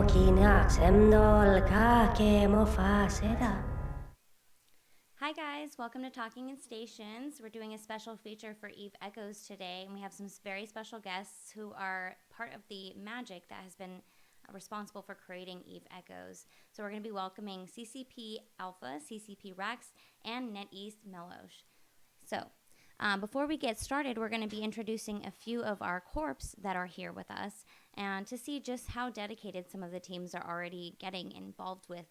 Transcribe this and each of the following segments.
Hi guys, welcome to Talking in Stations. We're doing a special feature for Eve Echoes today, and we have some very special guests who are part of the magic that has been responsible for creating Eve Echoes. So we're going to be welcoming CCP Alpha, CCP Rex, and NetEast Melosh. So before we get started, we're going to be introducing a few of our corps that are here with us, and to see just how dedicated some of the teams are already getting involved with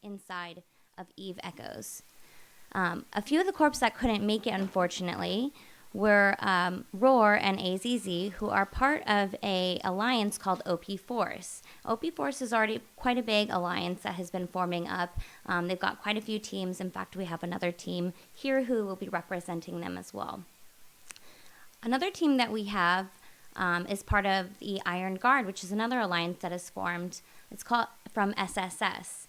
inside of Eve Echoes. A few of the corps that couldn't make it, unfortunately, were Roar and AZZ, who are part of a alliance called OP Force. OP Force is already quite a big alliance that has been forming up. They've got quite a few teams. In fact, we have another team here who will be representing them as well. Another team that we have is part of the Iron Guard, which is another alliance that is formed. It's called from SSS.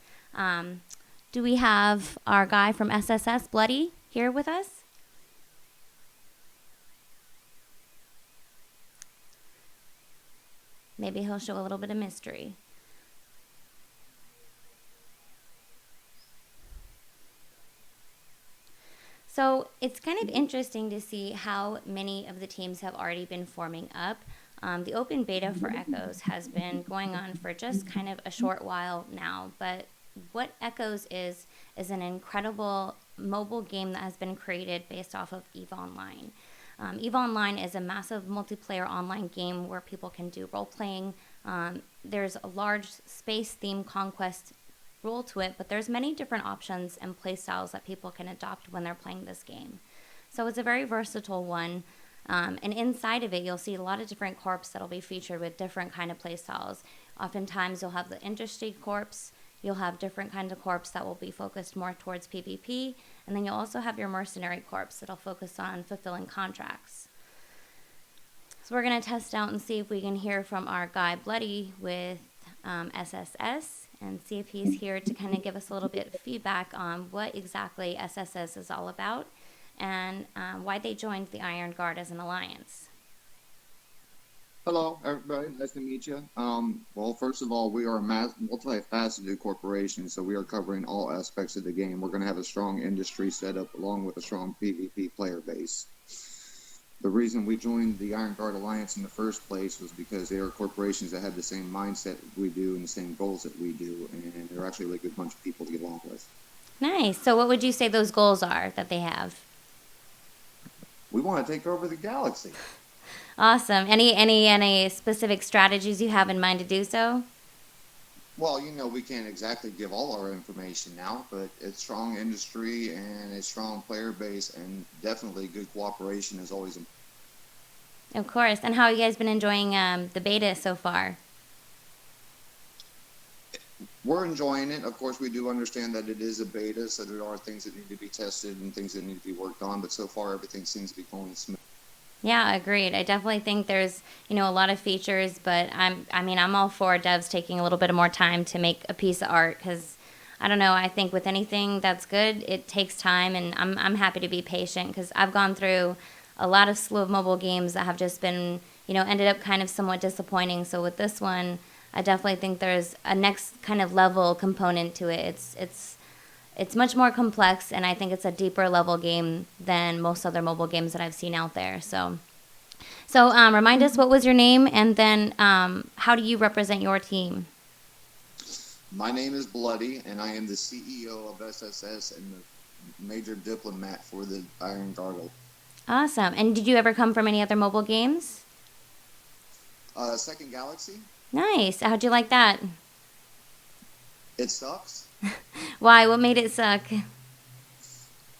Do we have our guy from SSS, Bloody, here with us? Maybe he'll show a little bit of mystery. So it's kind of interesting to see how many of the teams have already been forming up. The open beta for Echoes has been going on for just kind of a short while now, but what Echoes is an incredible mobile game that has been created based off of EVE Online. EVE Online is a massive multiplayer online game where people can do role-playing. There's a large space-themed conquest role to it, but there's many different options and play styles that people can adopt when they're playing this game. So it's a very versatile one. And inside of it, you'll see a lot of different corps that'll be featured with different kind of play styles. Oftentimes, you'll have the industry corps. You'll have different kinds of corps that will be focused more towards PvP, and then you'll also have your mercenary corps that'll focus on fulfilling contracts. So we're going to test out and see if we can hear from our guy Bloody with SSS, and see if he's here to kind of give us a little bit of feedback on what exactly SSS is all about, and why they joined the Iron Guard as an alliance. Hello, everybody. Nice to meet you. Well, first of all, we are a multifaceted corporation, so we are covering all aspects of the game. We're going to have a strong industry setup along with a strong PvP player base. The reason we joined the Iron Guard Alliance in the first place was because they are corporations that have the same mindset we do and the same goals that we do, and they're actually a good bunch of people to get along with. Nice. So what would you say those goals are that they have? We want to take over the galaxy. Awesome. Any specific strategies you have in mind to do so? Well, we can't exactly give all our information now, but it's strong industry and a strong player base, and definitely good cooperation is always important. Of course. And how have you guys been enjoying the beta so far? We're enjoying it. Of course, we do understand that it is a beta, so there are things that need to be tested and things that need to be worked on, but so far everything seems to be going smooth. Yeah, agreed. I definitely think there's, a lot of features, but I'm all for devs taking a little bit more time to make a piece of art, because I don't know, I think with anything that's good, it takes time, and I'm happy to be patient, because I've gone through a lot of slew of mobile games that have just been, ended up kind of somewhat disappointing. So with this one, I definitely think there's a next kind of level component to it. It's much more complex, and I think it's a deeper level game than most other mobile games that I've seen out there. So remind us, what was your name, and then how do you represent your team? My name is Bloody, and I am the CEO of SSS and the major diplomat for the Iron Guard. Awesome. And did you ever come from any other mobile games? Second Galaxy. Nice. How'd you like that? It sucks. Why? What made it suck?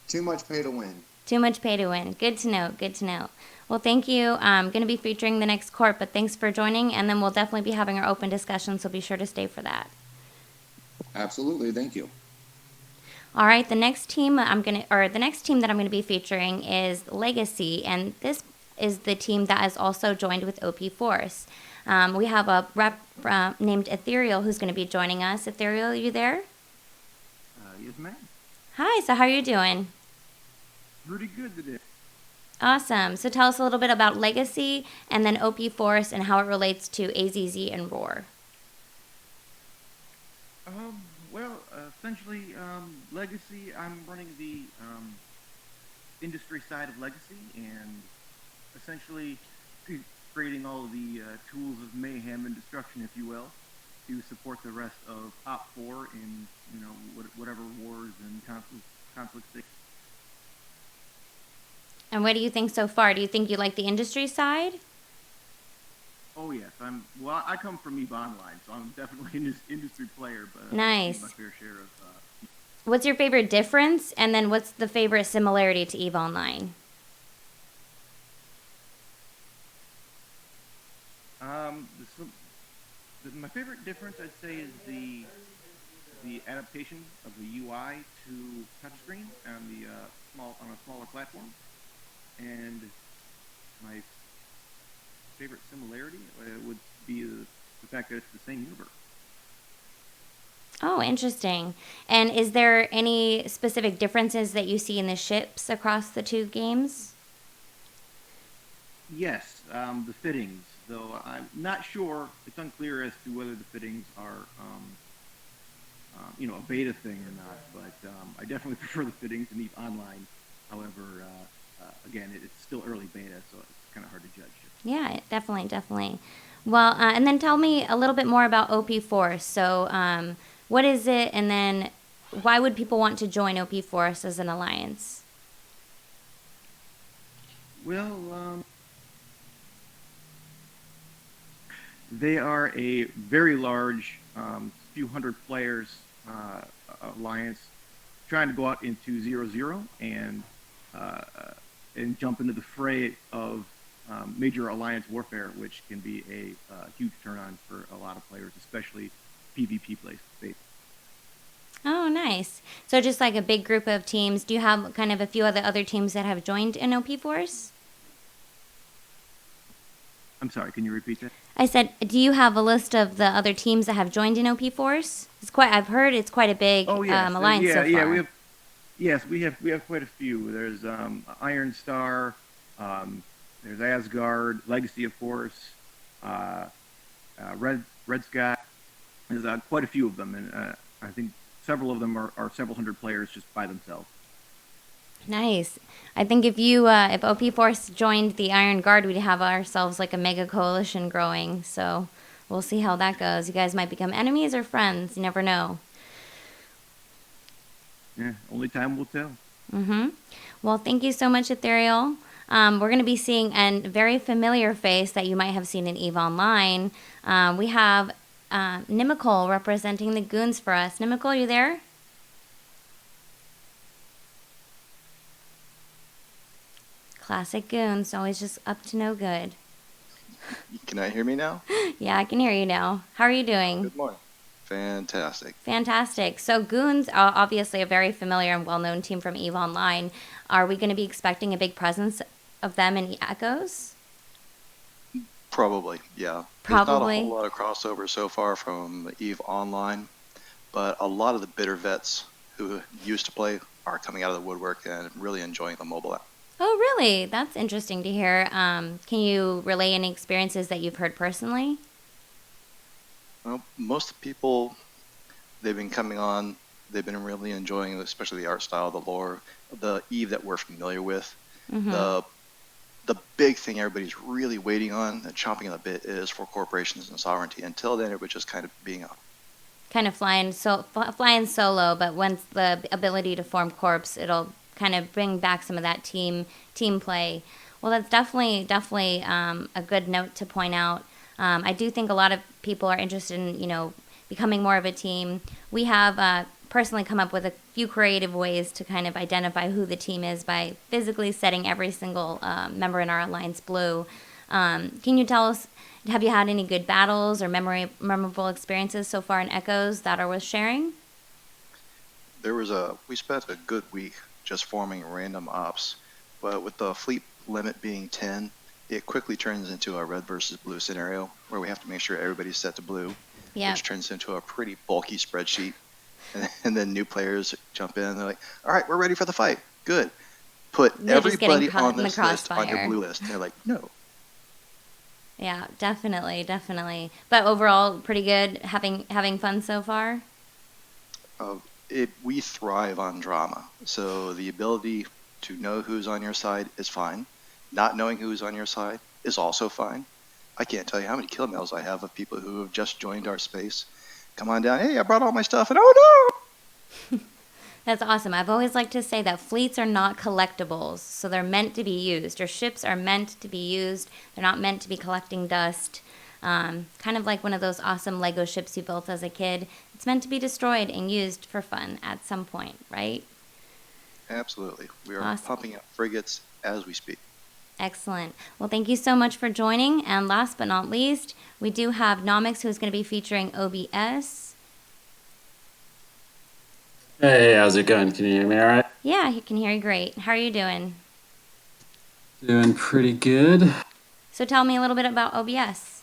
Too much pay to win. Too much pay to win. Good to know. Good to know. Well, thank you. I'm going to be featuring the next corp, but thanks for joining, and then we'll definitely be having our open discussion, so be sure to stay for that. Absolutely. Thank you. All right, the next team that I'm going to be featuring is Legacy, and this is the team that is also joined with OP Force. We have a rep named Ethereal who's going to be joining us. Ethereal, are you there? Yes, ma'am. Hi, so how are you doing? Pretty good today. Awesome. So tell us a little bit about Legacy and then OP Force and how it relates to AZZ and Roar. Essentially, Legacy, I'm running the industry side of Legacy, and essentially creating all of the tools of mayhem and destruction, if you will, to support the rest of Op 4 in, whatever wars and conflicts they. And what do you think so far? Do you think you like the industry side? Oh yes, well. I come from Eve Online, so I'm definitely an industry player, but I've seen my Nice. fair share of. What's your favorite difference? And then what's the favorite similarity to EVE Online? Um, my favorite difference, I'd say, is the adaptation of the UI to touchscreen on the on a smaller platform, and my favorite similarity would be the fact that it's the same universe. Oh, interesting. And is there any specific differences that you see in the ships across the two games? Yes, the fittings, though I'm not sure. It's unclear as to whether the fittings are, a beta thing or not. But I definitely prefer the fittings in EVE Online. However, again, it's still early beta, so it's kind of hard to judge. Yeah, definitely, definitely. Well, and then tell me a little bit more about OP Force. So, what is it, and then why would people want to join OP Force as an alliance? Well, they are a very large, few hundred players alliance, trying to go out into 0-0 uh, and jump into the fray of major alliance warfare, which can be a huge turn on for a lot of players, especially PvP plays. Oh, nice. So just like a big group of teams. Do you have kind of a few other teams that have joined in OP Force? I'm sorry, can you repeat that? I said, do you have a list of the other teams that have joined in OP Force? I've heard it's quite a big Oh yes, alliance so far. we have. Yes, we have quite a few. There's Iron Star, there's Asgard, Legacy, of course, Red Sky. There's quite a few of them, and I think several of them are several hundred players just by themselves. Nice. I think if OP Force joined the Iron Guard, we'd have ourselves like a mega coalition growing. So we'll see how that goes. You guys might become enemies or friends. You never know. Yeah, only time will tell. Mm-hmm. Well, thank you so much, Ethereal. We're going to be seeing a very familiar face that you might have seen in EVE Online. We have Nimical representing the Goons for us. Nimical, are you there? Classic Goons, always just up to no good. Can I hear me now? Yeah, I can hear you now. How are you doing? Good morning. Fantastic. Fantastic. So Goons are obviously a very familiar and well-known team from EVE Online. Are we going to be expecting a big presence of them in Echoes? Probably, yeah. There's not a whole lot of crossover so far from EVE Online, but a lot of the bitter vets who used to play are coming out of the woodwork and really enjoying the mobile app. Oh, really? That's interesting to hear. Can you relay any experiences that you've heard personally? Well, most people, they've been coming on, they've been really enjoying, especially the art style, the lore, the EVE that we're familiar with. Mm-hmm. The big thing everybody's really waiting on, and chomping at the bit, is for corporations and sovereignty. Until then, it was just kind of being a kind of flying solo, but once the ability to form corps, it'll kind of bring back some of that team play. Well, that's definitely a good note to point out. I do think a lot of people are interested in becoming more of a team. We have personally come up with a few creative ways to kind of identify who the team is by physically setting every single member in our alliance blue. Can you tell us, have you had any good battles or memorable experiences so far in Echoes that are worth sharing? We spent a good week just forming random ops, but with the fleet limit being 10, it quickly turns into a red versus blue scenario where we have to make sure everybody's set to blue, which turns into a pretty bulky spreadsheet. And then new players jump in and they're like, all right, we're ready for the fight. Good. Put everybody on this list on your blue list. And they're like, no. Yeah, definitely. But overall, pretty good. Having fun so far? we thrive on drama. So the ability to know who's on your side is fine. Not knowing who's on your side is also fine. I can't tell you how many kill mails I have of people who have just joined our space. Come on down. Hey, I brought all my stuff, and oh no! That's awesome. I've always liked to say that fleets are not collectibles, so they're meant to be used. Or ships are meant to be used. They're not meant to be collecting dust. Kind of like one of those awesome Lego ships you built as a kid. It's meant to be destroyed and used for fun at some point, right? Absolutely. We are Awesome. pumping up frigates as we speak. Excellent. Well, thank you so much for joining. And last but not least, we do have Nomics, who's going to be featuring OBS. Hey, how's it going? Can you hear me all right? Yeah, I can hear you great. How are you doing? Doing pretty good. So tell me a little bit about OBS.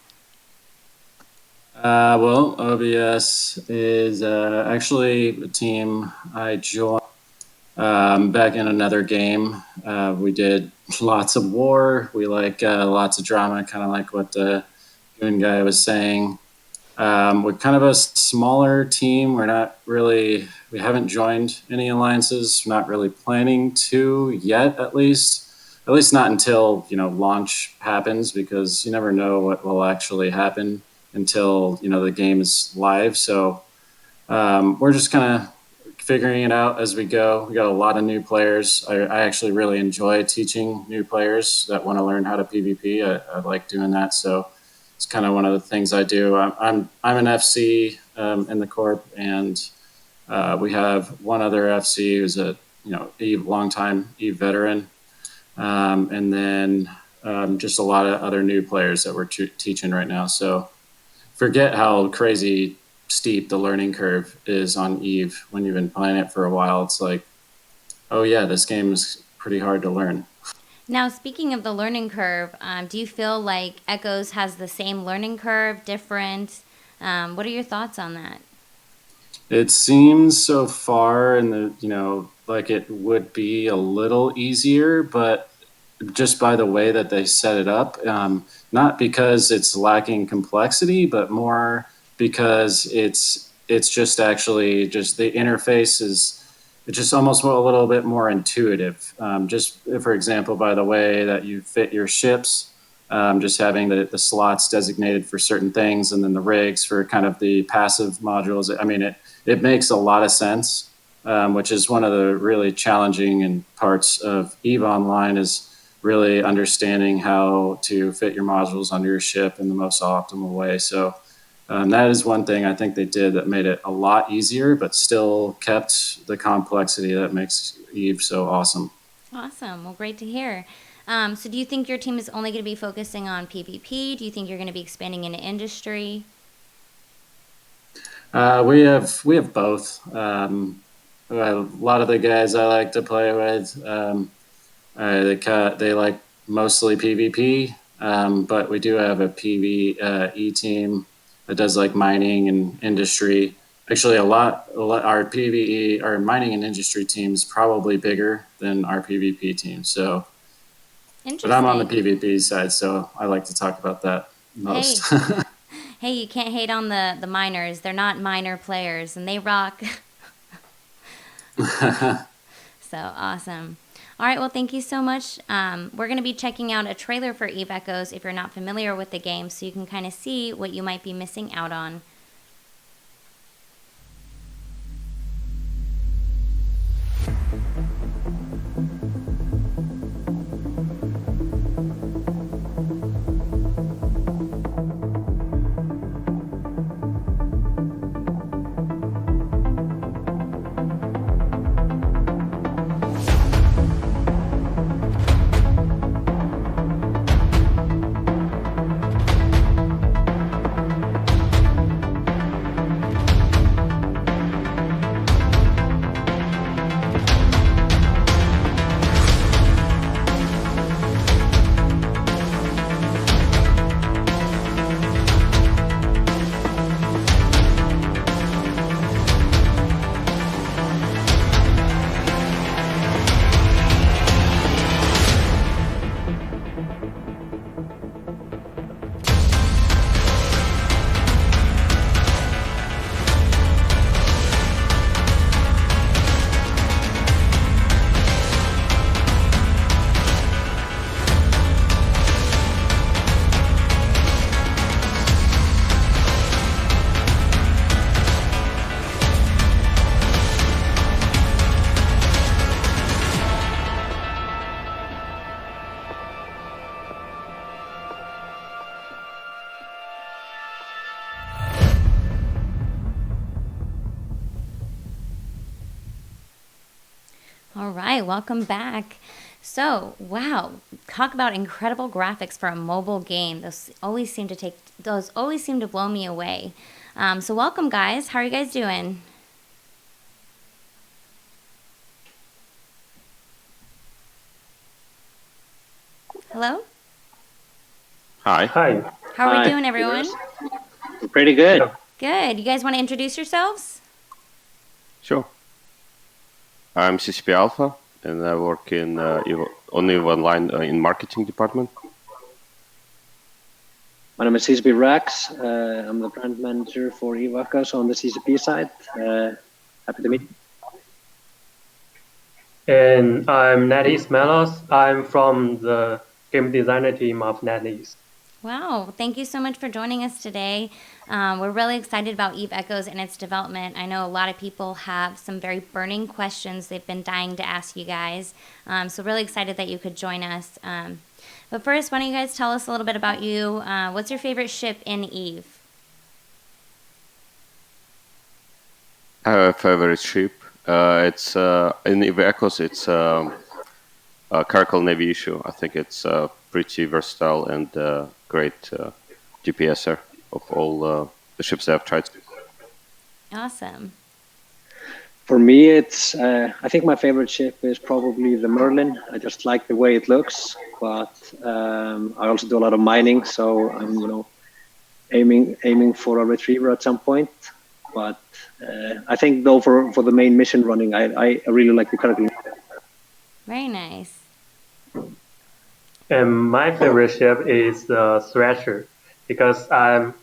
Well, OBS is actually a team I joined back in another game. We did lots of war. We like lots of drama, kind of like what the Goon guy was saying. We're kind of a smaller team. We haven't joined any alliances. We're not really planning to yet, at least not until, launch happens, because you never know what will actually happen until, the game is live. So we're just kind of figuring it out as we go. We got a lot of new players. I actually really enjoy teaching new players that want to learn how to PvP. I like doing that. So it's kind of one of the things I do. I'm an FC in the corp, and we have one other FC who's a EVE, longtime EVE veteran, and then just a lot of other new players that we're teaching right now. So forget how crazy steep the learning curve is on EVE when you've been playing it for a while. It's like, oh yeah, this game is pretty hard to learn. Now, speaking of the learning curve, do you feel like Echoes has the same learning curve, different? What are your thoughts on that? It seems so far like it would be a little easier, but just by the way that they set it up, not because it's lacking complexity, but more because it's just actually just the interface is. It's just almost a little bit more intuitive. Just for example, by the way that you fit your ships, just having the slots designated for certain things, and then the rigs for kind of the passive modules. I mean, it makes a lot of sense, which is one of the really challenging parts of EVE Online, is really understanding how to fit your modules onto your ship in the most optimal way. So that is one thing I think they did that made it a lot easier, but still kept the complexity that makes EVE so awesome. Awesome. Well, great to hear. So do you think your team is only going to be focusing on PvP? Do you think you're going to be expanding into industry? We have both. A lot of the guys I like to play with, they like mostly PvP, but we do have a PvE team that does like mining and industry. Actually, a lot our PvE, our mining and industry team is probably bigger than our PvP team. So, but I'm on the PvP side, so I like to talk about that most. Hey, you can't hate on the miners. They're not minor players, and they rock. So awesome. All right, well, thank you so much. We're going to be checking out a trailer for EVE Echoes if you're not familiar with the game, so you can kind of see what you might be missing out on. All right, welcome back. So, wow, talk about incredible graphics for a mobile game. Those always seem to blow me away. So, welcome, guys. How are you guys doing? Hello. Hi. Hi. How are we Hi. doing, everyone? Pretty good. Good. You guys want to introduce yourselves? Sure. I'm CCP Alpha, and I work in only one line in marketing department. My name is CCP Rax. I'm the brand manager for Evakas on the CCP side. Happy to meet you. And I'm NetEase Melos. I'm from the game designer team of NetEase. Wow, thank you so much for joining us today. We're really excited about Eve Echoes and its development. I know a lot of people have some very burning questions they've been dying to ask you guys. So really excited that you could join us. But first, why don't you guys tell us a little bit about you? What's your favorite ship in Eve? I have a favorite ship. It's in Eve Echoes. It's a Caracal Navy issue. I think it's pretty versatile and great GPSer of all the ships I've tried. Awesome. For me, it's I think my favorite ship is probably the Merlin. I just like the way it looks, but I also do a lot of mining, so I'm aiming for a retriever at some point. But I think though for the main mission running, I really like the Caracal. Very nice. And my favorite ship is the Thrasher because I'm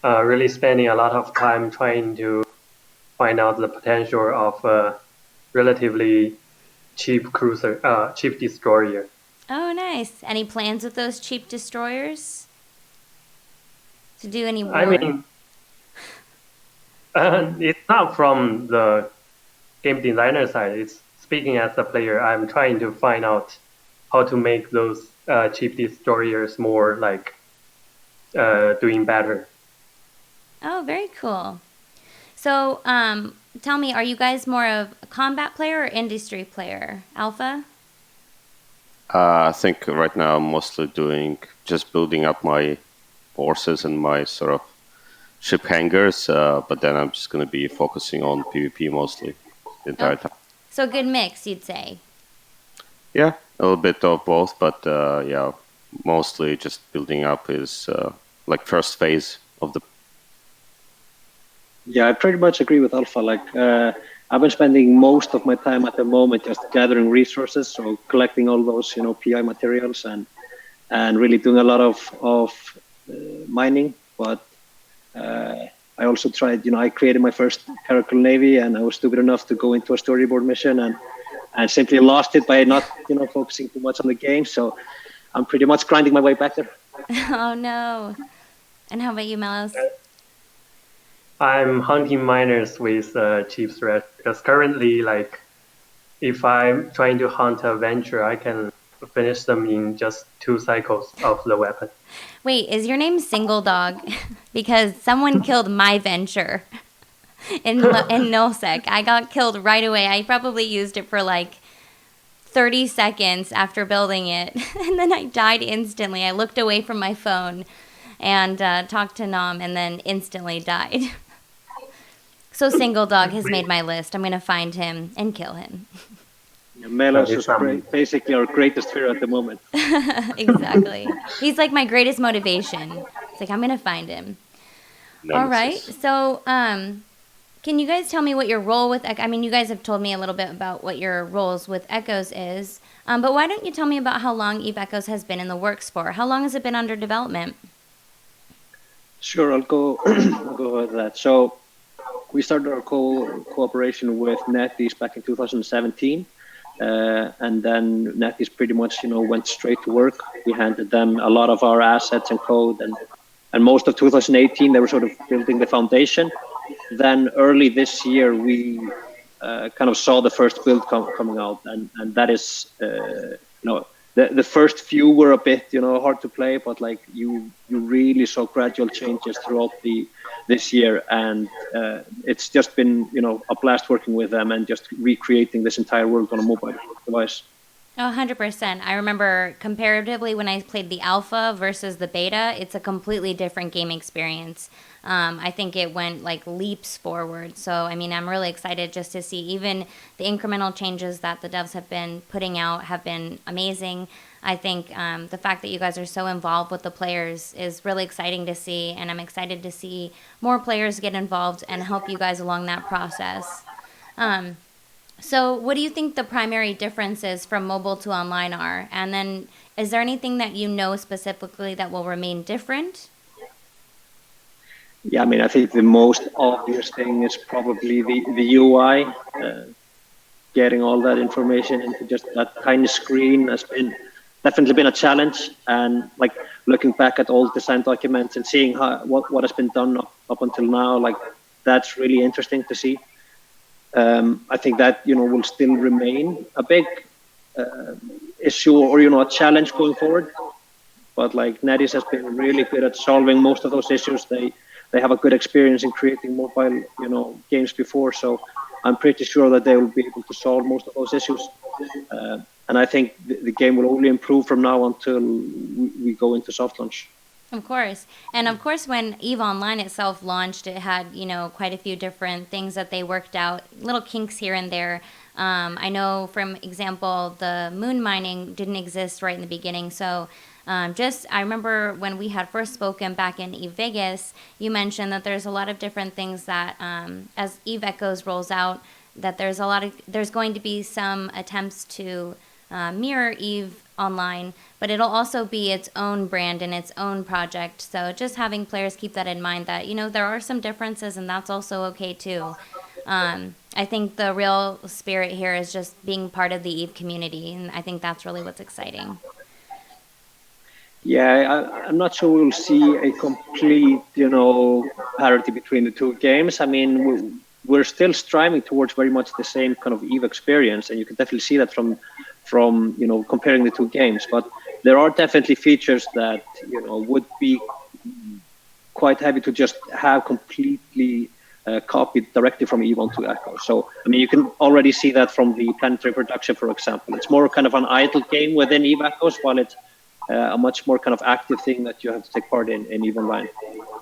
really spending a lot of time trying to find out the potential of a relatively cheap cheap destroyer. Oh, nice. Any plans with those cheap destroyers? To do any war? I mean, it's not from the game designer side. It's speaking as a player. I'm trying to find out how to make those cheap destroyers more like doing better. Oh, very cool. So, tell me, are you guys more of a combat player or industry player? Alpha? I think right now I'm mostly just building up my forces and my sort of ship hangars, but then I'm just going to be focusing on PvP mostly the entire time. So a good mix, you'd say? Yeah, a little bit of both, but yeah, mostly just building up is like first phase of the. Yeah, I pretty much agree with Alpha. Like, I've been spending most of my time at the moment just gathering resources, so collecting all those, PI materials and really doing a lot of mining. But I also tried, I created my first Caracal Navy, and I was stupid enough to go into a storyboard mission and simply lost it by not, focusing too much on the game. So I'm pretty much grinding my way back there. Oh, no. And how about you, Melos? I'm hunting miners with cheap threat because currently, like, if I'm trying to hunt a venture, I can finish them in just 2 cycles of the weapon. Wait, is your name Single Dog? Because someone killed my venture in NullSec. I got killed right away. I probably used it for like 30 seconds after building it, and then I died instantly. I looked away from my phone and talked to Nam, and then instantly died. So Single Dog has made my list. I'm going to find him and kill him. Melos is basically our greatest fear at the moment. Exactly. He's like my greatest motivation. It's like, I'm going to find him. Nemesis. All right. So, can you guys tell me what your role with, I mean, you guys have told me a little bit about what your roles with Echoes is, but why don't you tell me about how long Eve Echoes has been in the works for? How long has it been under development? Sure, I'll go with that. So we started our cooperation with NetEase back in 2017. And then NetEase pretty much, went straight to work. We handed them a lot of our assets and code, and most of 2018 they were sort of building the foundation. Then early this year we kind of saw the first build coming out, and that is, the first few were a bit, hard to play, but like you really saw gradual changes throughout this year, and it's just been, a blast working with them and just recreating this entire world on a mobile device. Oh, 100%. I remember comparatively when I played the alpha versus the beta, it's a completely different game experience. I think it went like leaps forward. So, I mean, I'm really excited just to see even the incremental changes that the devs have been putting out have been amazing. I think the fact that you guys are so involved with the players is really exciting to see, and I'm excited to see more players get involved and help you guys along that process. So what do you think the primary differences from mobile to online are? And then is there anything that you know specifically that will remain different? Yeah, I mean, I think the most obvious thing is probably the UI. Getting all that information into just that tiny screen has definitely been a challenge. And like looking back at all design documents and seeing what has been done up until now, like that's really interesting to see. I think that will still remain a big issue or a challenge going forward. But like NetEase has been really good at solving most of those issues. They have a good experience in creating mobile games before, so I'm pretty sure that they will be able to solve most of those issues. And I think the game will only improve from now until we go into soft launch. Of course. And of course, when EVE Online itself launched, it had, quite a few different things that they worked out, little kinks here and there. I know, from example, the moon mining didn't exist right in the beginning. So I remember when we had first spoken back in EVE Vegas, you mentioned that there's a lot of different things that as EVE Echoes rolls out, that there's going to be some attempts to mirror EVE Online, but it'll also be its own brand and its own project. So just having players keep that in mind, that there are some differences, and that's also okay too. I think the real spirit here is just being part of the EVE community, and I think that's really what's exciting. Yeah, I'm not sure we'll see a complete, parity between the two games. I mean, we're still striving towards very much the same kind of EVE experience, and you can definitely see that from comparing the two games. But there are definitely features that would be quite heavy to just have completely copied directly from EVE onto Echo. So I mean, you can already see that from the planetary production, for example. It's more kind of an idle game within EVE Echoes, while it's a much more kind of active thing that you have to take part in EVE Online.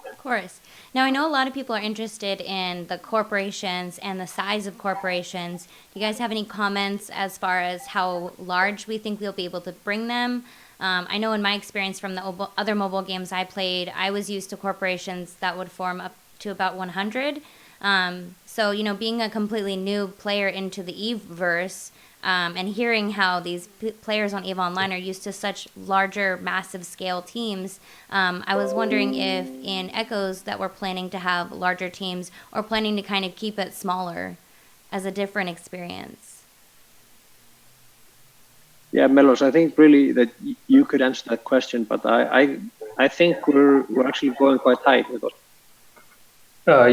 Of course. Now, I know a lot of people are interested in the corporations and the size of corporations. Do you guys have any comments as far as how large we think we'll be able to bring them? I know in my experience from the other mobile games I played, I was used to corporations that would form up to about 100. So, being a completely new player into the EVE-verse, and hearing how these players on EVE Online are used to such larger, massive scale teams, I was wondering if in Echoes that we're planning to have larger teams or planning to kind of keep it smaller as a different experience. Yeah, Melos, I think really that you could answer that question, but I think we're actually going quite tight with it.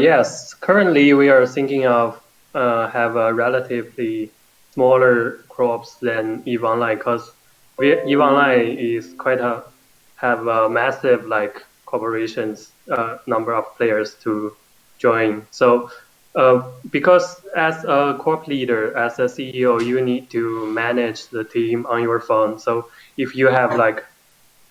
Yes, currently we are thinking of have a relatively smaller crops than EVE Online, because EVE Online is have a massive corporations number of players to join. So because as a corp leader, as a CEO, you need to manage the team on your phone. So if you have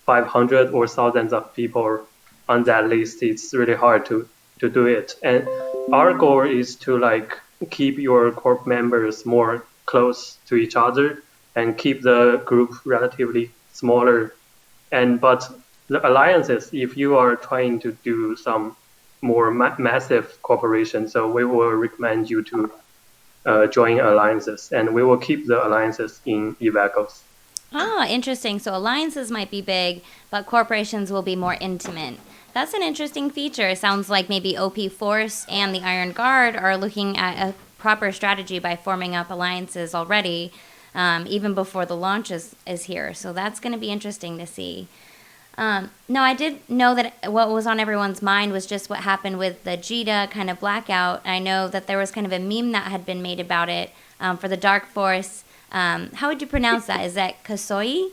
500 or thousands of people on that list, it's really hard to do it. And our goal is to keep your corp members more close to each other and keep the group relatively smaller. But the alliances, if you are trying to do some more massive corporations, so we will recommend you to join alliances, and we will keep the alliances in EVE Echoes. Ah, interesting. So alliances might be big, but corporations will be more intimate. That's an interesting feature. It sounds like maybe OP Force and the Iron Guard are looking at a proper strategy by forming up alliances already, even before the launch is here. So that's going to be interesting to see. No, I did know that what was on everyone's mind was just what happened with the Jita kind of blackout. I know that there was kind of a meme that had been made about it for the Dark Force. How would you pronounce that? Is that Kasoi?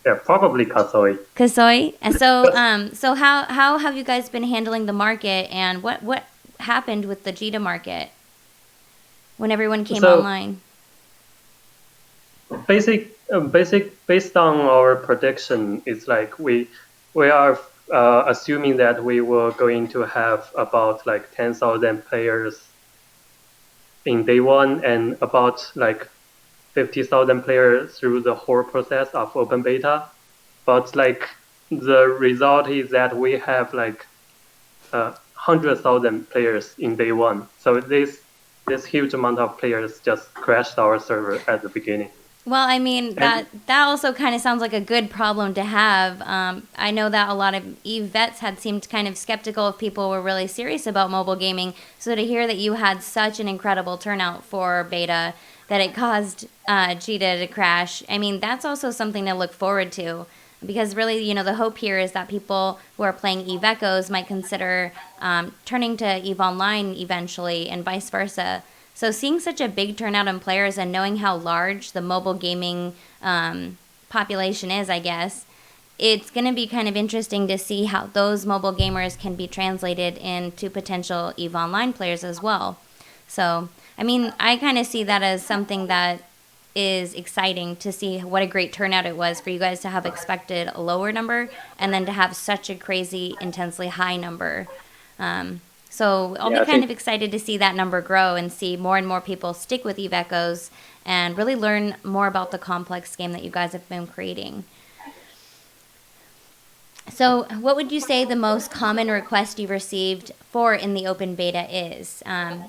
Yeah, probably Kasoi. Kasoi. And so how have you guys been handling the market, and what happened with the Jita market when everyone came online? Based on our prediction, it's like we are assuming that we were going to have about like 10,000 players in day one and about like 50,000 players through the whole process of open beta. But like the result is that we have like 100,000 players in day one. So this huge amount of players just crashed our server at the beginning. Well, I mean, that also kind of sounds like a good problem to have. I know that a lot of EVE vets had seemed kind of skeptical if people were really serious about mobile gaming. So to hear that you had such an incredible turnout for beta, that it caused Jita to crash, I mean, that's also something to look forward to. Because really, you know, the hope here is that people who are playing EVE Echoes might consider turning to EVE Online eventually, and vice versa. So seeing such a big turnout in players and knowing how large the mobile gaming population is, I guess, it's going to be kind of interesting to see how those mobile gamers can be translated into potential EVE Online players as well. So, I mean, I kind of see that as something that is exciting to see what a great turnout it was for you guys to have expected a lower number and then to have such a crazy, intensely high number. So I'll be kind of excited to see that number grow and see more and more people stick with EVE Echoes and really learn more about the complex game that you guys have been creating. So what would you say the most common request you've received for in the open beta is?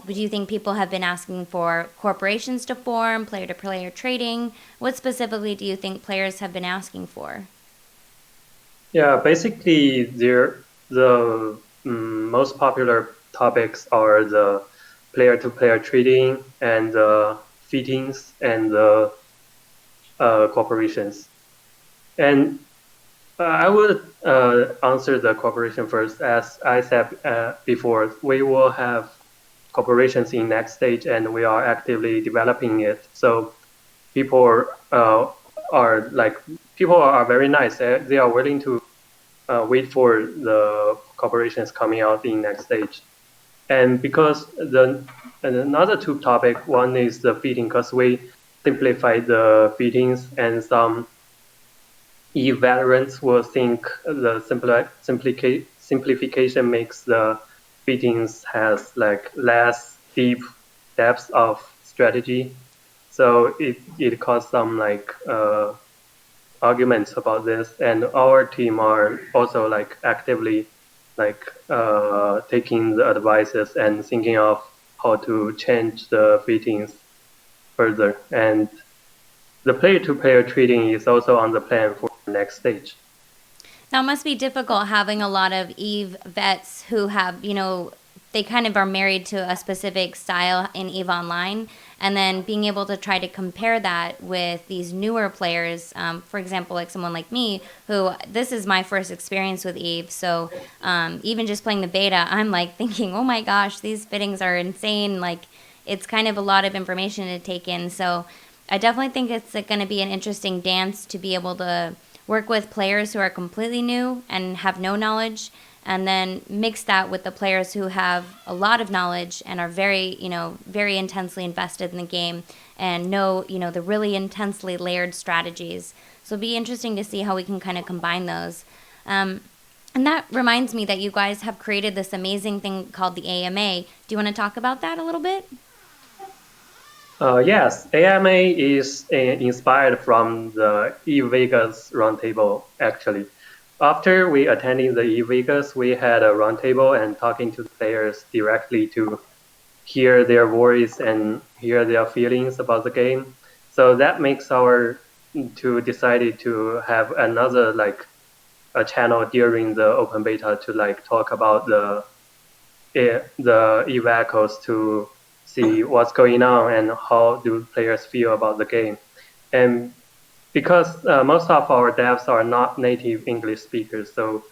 Would you think people have been asking for corporations to form, player-to-player trading? What specifically do you think players have been asking for? Yeah, basically the most popular topics are the player-to-player trading and the fittings and the corporations. And I would answer the corporation first. As I said before, we will have corporations in next stage, and we are actively developing it. So people are very nice. They are willing to wait for the corporations coming out in next stage. And because another two topic, one is the fitting, because we simplified the fittings, and some EVE veterans will think the simplification makes the fittings has like less deep depths of strategy. So it caused some like arguments about this, and our team are also like actively like taking the advices and thinking of how to change the fittings further. And the player-to-player trading is also on the plan for the next stage. Now, it must be difficult having a lot of EVE vets who have, you know, they kind of are married to a specific style in EVE Online, and then being able to try to compare that with these newer players, for example, like someone like me, who this is my first experience with EVE, so even just playing the beta, I'm like thinking, oh my gosh, these fittings are insane, like it's kind of a lot of information to take in, so I definitely think it's going to be an interesting dance to be able to work with players who are completely new and have no knowledge, and then mix that with the players who have a lot of knowledge and are very, you know, very intensely invested in the game and know, you know, the really intensely layered strategies. So it'll be interesting to see how we can kind of combine those. And that reminds me that you guys have created this amazing thing called the AMA. Do you want to talk about that a little bit? Yes, AMA is inspired from the eVegas roundtable, actually. After we attended the eVegas, we had a roundtable and talking to the players directly to hear their voice and hear their feelings about the game. So that makes our decided to have another like a channel during the open beta to like talk about the EVE Echoes to see what's going on and how do players feel about the game. And because most of our devs are not native English speakers, so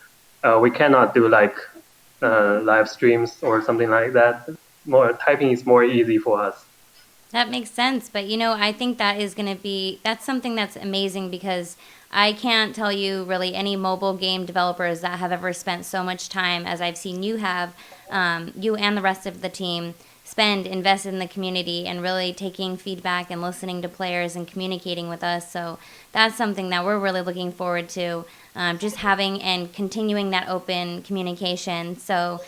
we cannot do like live streams or something like that. More typing is more easy for us. That makes sense. But, I think that's something that's amazing because I can't tell you really any mobile game developers that have ever spent so much time as I've seen you have, you and the rest of the team invest in the community and really taking feedback and listening to players and communicating with us. So that's something that we're really looking forward to, just having and continuing that open communication. So,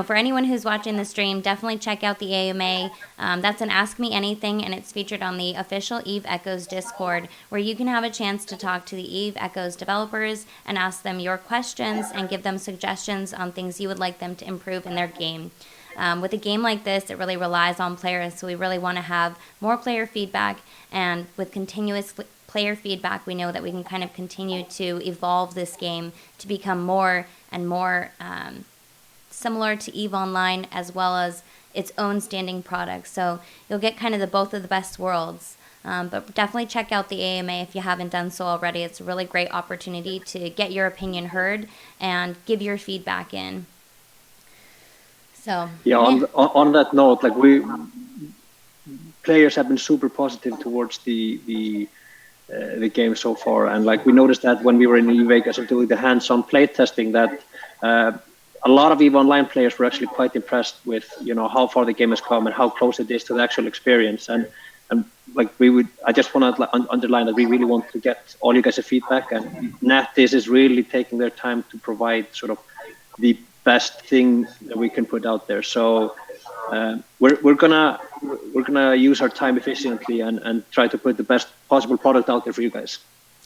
for anyone who's watching the stream, definitely check out the AMA. That's an Ask Me Anything, and it's featured on the official Eve Echoes Discord, where you can have a chance to talk to the Eve Echoes developers and ask them your questions and give them suggestions on things you would like them to improve in their game. With a game like this, it really relies on players, so we really want to have more player feedback, and with continuous player feedback, we know that we can kind of continue to evolve this game to become more and more similar to EVE Online, as well as its own standing product. So you'll get kind of both of the best worlds. But definitely check out the AMA if you haven't done so already. It's a really great opportunity to get your opinion heard and give your feedback in. So yeah, on that note, like players have been super positive towards the game so far, and like we noticed that when we were in Eve Vegas and doing the hands-on play testing, that a lot of EVE Online players were actually quite impressed with how far the game has come and how close it is to the actual experience. And like I just want to underline that we really want to get all you guys' feedback, and NetEase is really taking their time to provide sort of the best thing that we can put out there. So we're gonna use our time efficiently and try to put the best possible product out there for you guys.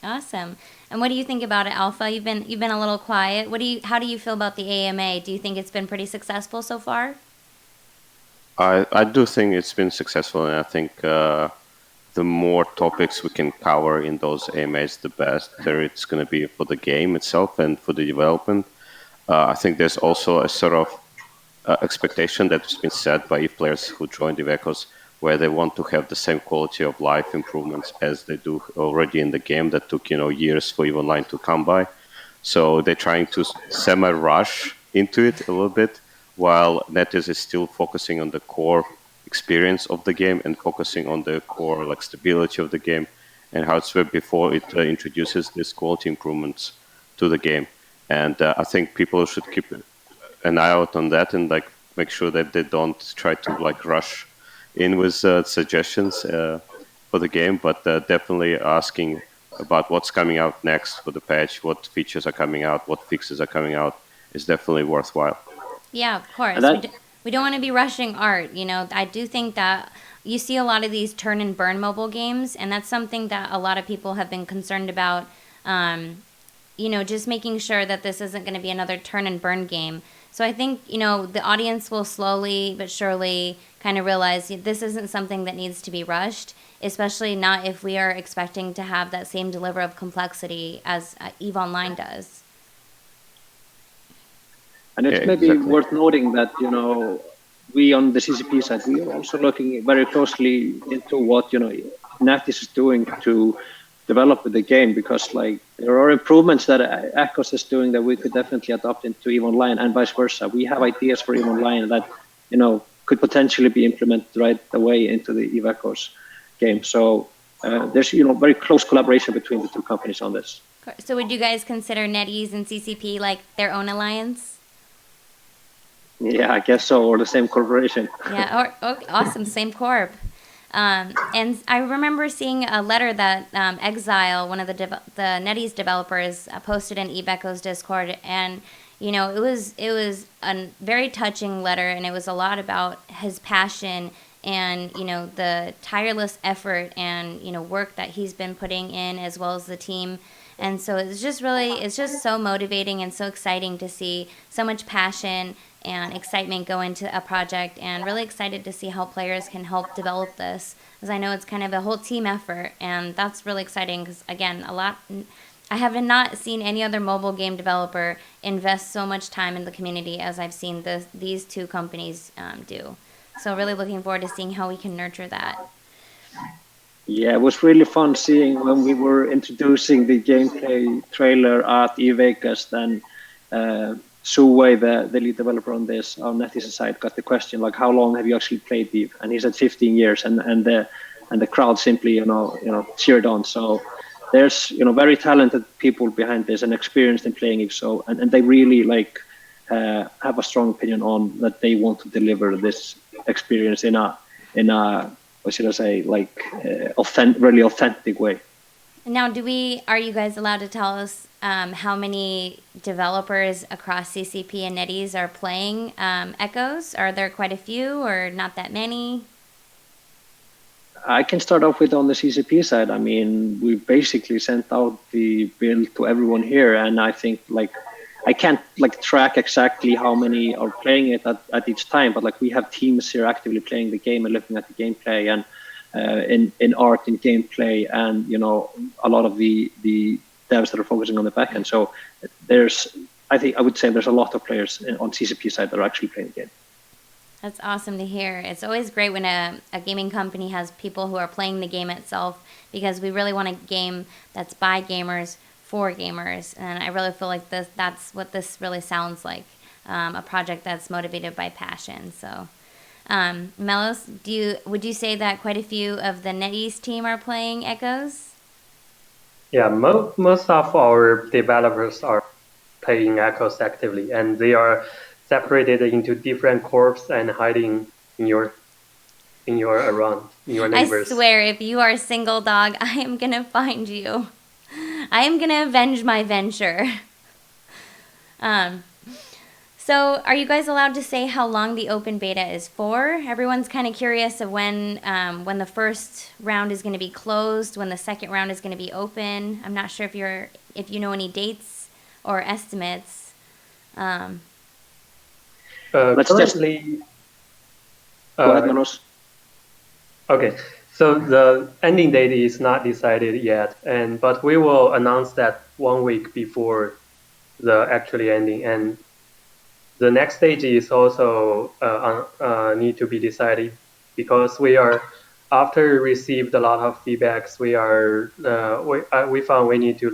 Awesome. And what do you think about it, Alpha? You've been a little quiet. How do you feel about the AMA? Do you think it's been pretty successful so far? I do think it's been successful, and I think the more topics we can cover in those AMAs, the better it's going to be for the game itself and for the development. I think there's also a sort of expectation that's been set by EVE players who joined EVE Echoes, where they want to have the same quality of life improvements as they do already in the game that took years for EVE Online to come by. So they're trying to semi-rush into it a little bit, while NetEase is still focusing on the core experience of the game and focusing on the core stability of the game and how it's worked before it introduces these quality improvements to the game. And I think people should keep an eye out on that and make sure that they don't try to rush in with suggestions for the game, but definitely asking about what's coming out next for the patch, what features are coming out, what fixes are coming out is definitely worthwhile. Yeah, of course. We don't want to be rushing art. I do think that you see a lot of these turn and burn mobile games, and that's something that a lot of people have been concerned about. Just making sure that this isn't going to be another turn and burn game. So I think, the audience will slowly but surely kind of realize this isn't something that needs to be rushed, especially not if we are expecting to have that same deliver of complexity as EVE Online does. And it's maybe worth noting that, we on the CCP side, we are also looking very closely into what, NetEase is doing to develop the game, because there are improvements that Echoes is doing that we could definitely adopt into EVE Online and vice versa. We have ideas for EVE Online that, could potentially be implemented right away into the EVE Echoes game. So there's, very close collaboration between the two companies on this. So would you guys consider NetEase and CCP like their own alliance? Yeah, I guess so, or the same corporation. Yeah, awesome, same corp. And I remember seeing a letter that Exile, one of the NetEase developers, posted in EVE Echoes Discord, and it was a very touching letter, and it was a lot about his passion and the tireless effort and work that he's been putting in, as well as the team. And so it's just so motivating and so exciting to see so much passion and excitement go into a project, and really excited to see how players can help develop this, because I know it's kind of a whole team effort, and that's really exciting because, again, I have not seen any other mobile game developer invest so much time in the community as I've seen these two companies do. So really looking forward to seeing how we can nurture that. Yeah, it was really fun seeing when we were introducing the gameplay trailer at EVE Vegas, then Su Wei, the lead developer on this, on Netizen side, got the question like, how long have you actually played Eve? And he said 15 years, and the crowd simply cheered on. So there's very talented people behind this and experienced in playing Eve. So and they really like have a strong opinion on that they want to deliver this experience in a what should I say, like really authentic way. Now, are you guys allowed to tell us how many developers across CCP and NetEase are playing Echoes? Are there quite a few or not that many? I can start off with on the CCP side. I mean, we basically sent out the build to everyone here, and I think I can't track exactly how many are playing it at each time, but we have teams here actively playing the game and looking at the gameplay and in art, in gameplay, and a lot of the devs that are focusing on the back end. So I would say there's a lot of players on CCP side that are actually playing the game. That's awesome to hear. It's always great when a gaming company has people who are playing the game itself, because we really want a game that's by gamers for gamers, and I really feel like that's what this really sounds like, a project that's motivated by passion. So Melos, would you say that quite a few of the NetEase team are playing Echoes? Yeah, most of our developers are playing Echoes actively, and they are separated into different corps and hiding in your neighbors. I swear, if you are a single dog, I am gonna find you. I am gonna avenge my venture. So are you guys allowed to say how long the open beta is for? Everyone's kind of curious of when the first round is going to be closed, when the second round is going to be open. I'm not sure if you know any dates or estimates. Let's currently, go ahead, Manos. Okay, so the ending date is not decided yet, but we will announce that 1 week before the actually ending. And the next stage is also need to be decided, because after we received a lot of feedbacks, we found we need to